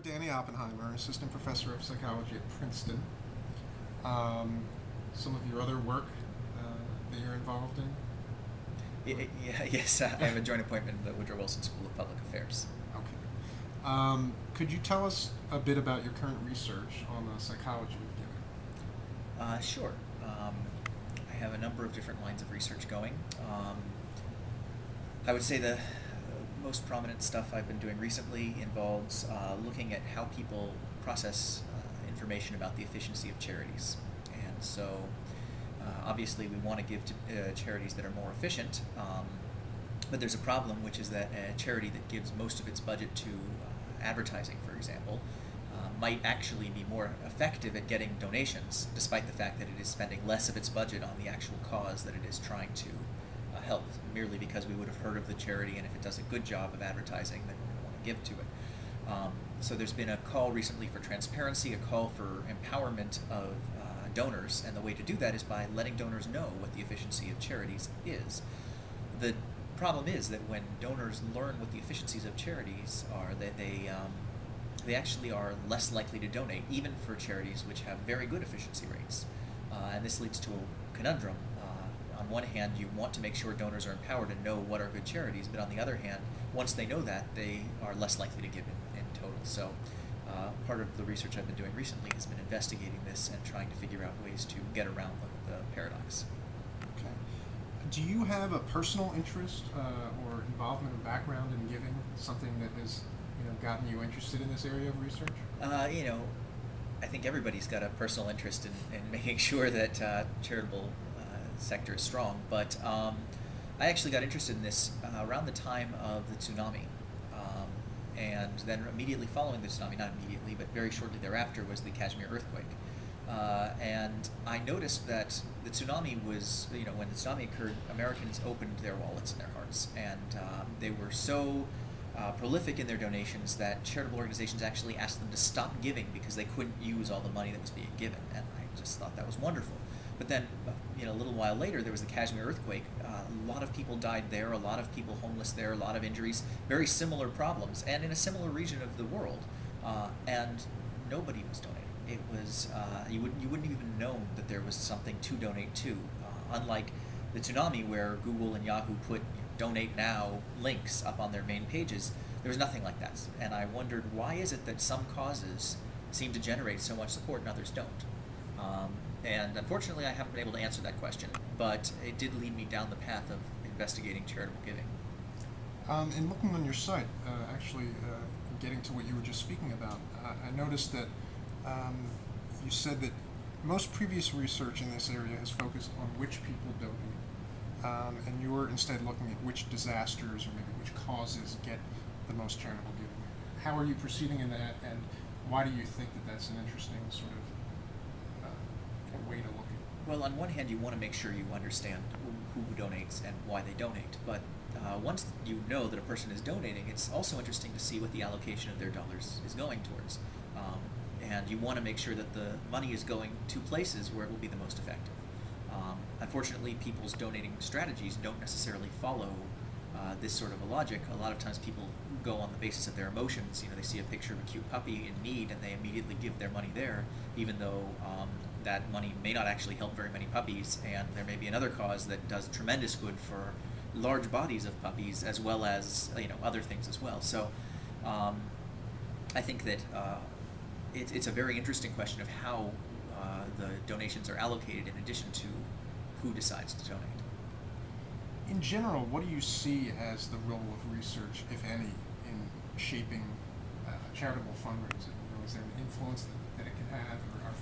with Danny Oppenheimer, assistant professor of psychology at Princeton. Some of your other work that you're involved in? Yes, I have a joint appointment in the Woodrow Wilson School of Public Affairs. Okay. Could you tell us a bit about your current research on the psychology of giving? Sure. I have a number of different lines of research going. I would say the most prominent stuff I've been doing recently involves looking at how people process information about the efficiency of charities. And so obviously we want to give to charities that are more efficient, but there's a problem, which is that a charity that gives most of its budget to advertising, for example, might actually be more effective at getting donations, despite the fact that it is spending less of its budget on the actual cause that it is trying to help, merely because we would have heard of the charity, and if it does a good job of advertising, then we're going to want to give to it. So there's been a call recently for transparency, a call for empowerment of donors, and the way to do that is by letting donors know what the efficiency of charities is. The problem is that when donors learn what the efficiencies of charities are, that they actually are less likely to donate, even for charities which have very good efficiency rates. And this leads to a conundrum. On one hand, you want to make sure donors are empowered and know what are good charities, but on the other hand, once they know that, they are less likely to give in total. So part of the research I've been doing recently has been investigating this and trying to figure out ways to get around the paradox. Okay. Do you have a personal interest or involvement or background in giving, something that has gotten you interested in this area of research? I think everybody's got a personal interest in making sure that charitable sector is strong, but I actually got interested in this around the time of the tsunami. And then immediately following the tsunami, not immediately, but very shortly thereafter, was the Kashmir earthquake. And I noticed that the tsunami was, when the tsunami occurred, Americans opened their wallets and their hearts. And they were so prolific in their donations that charitable organizations actually asked them to stop giving because they couldn't use all the money that was being given. And I just thought that was wonderful. But then, a little while later, there was the Kashmir earthquake. A lot of people died there, a lot of people homeless there, a lot of injuries, very similar problems, and in a similar region of the world. And nobody was donating. It was, you wouldn't even known that there was something to donate to. Unlike the tsunami, where Google and Yahoo put donate now links up on their main pages, there was nothing like that. And I wondered, why is it that some causes seem to generate so much support and others don't? And unfortunately, I haven't been able to answer that question, but it did lead me down the path of investigating charitable giving. And looking on your site, getting to what you were just speaking about, I noticed that you said that most previous research in this area has focused on which people donate, and you're instead looking at which disasters or maybe which causes get the most charitable giving. How are you proceeding in that, and why do you think that that's an interesting sort of way to look at it? Well, on one hand, you want to make sure you understand who donates and why they donate, but once you know that a person is donating, it's also interesting to see what the allocation of their dollars is going towards. And you want to make sure that the money is going to places where it will be the most effective. Unfortunately, people's donating strategies don't necessarily follow this sort of a logic. A lot of times people go on the basis of their emotions. They see a picture of a cute puppy in need and they immediately give their money there, even though that money may not actually help very many puppies, and there may be another cause that does tremendous good for large bodies of puppies, as well as other things as well. So I think that it's a very interesting question of how the donations are allocated in addition to who decides to donate. In general, what do you see as the role of research, if any, in shaping charitable fundraising? Is there an influence that it can have, or are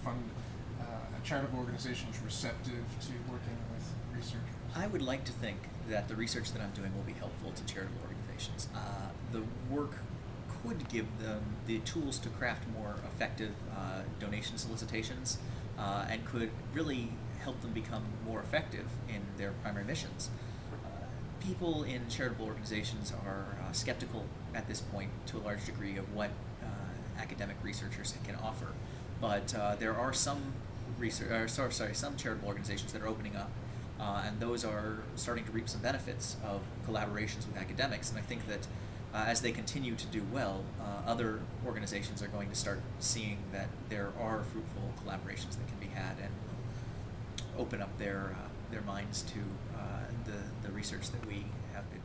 charitable organizations receptive to working with researchers? I would like to think that the research that I'm doing will be helpful to charitable organizations. The work could give them the tools to craft more effective donation solicitations and could really help them become more effective in their primary missions. People in charitable organizations are skeptical at this point to a large degree of what academic researchers can offer, but there are some some charitable organizations that are opening up, and those are starting to reap some benefits of collaborations with academics. And I think that as they continue to do well, other organizations are going to start seeing that there are fruitful collaborations that can be had, and will open up their minds to the research that we have been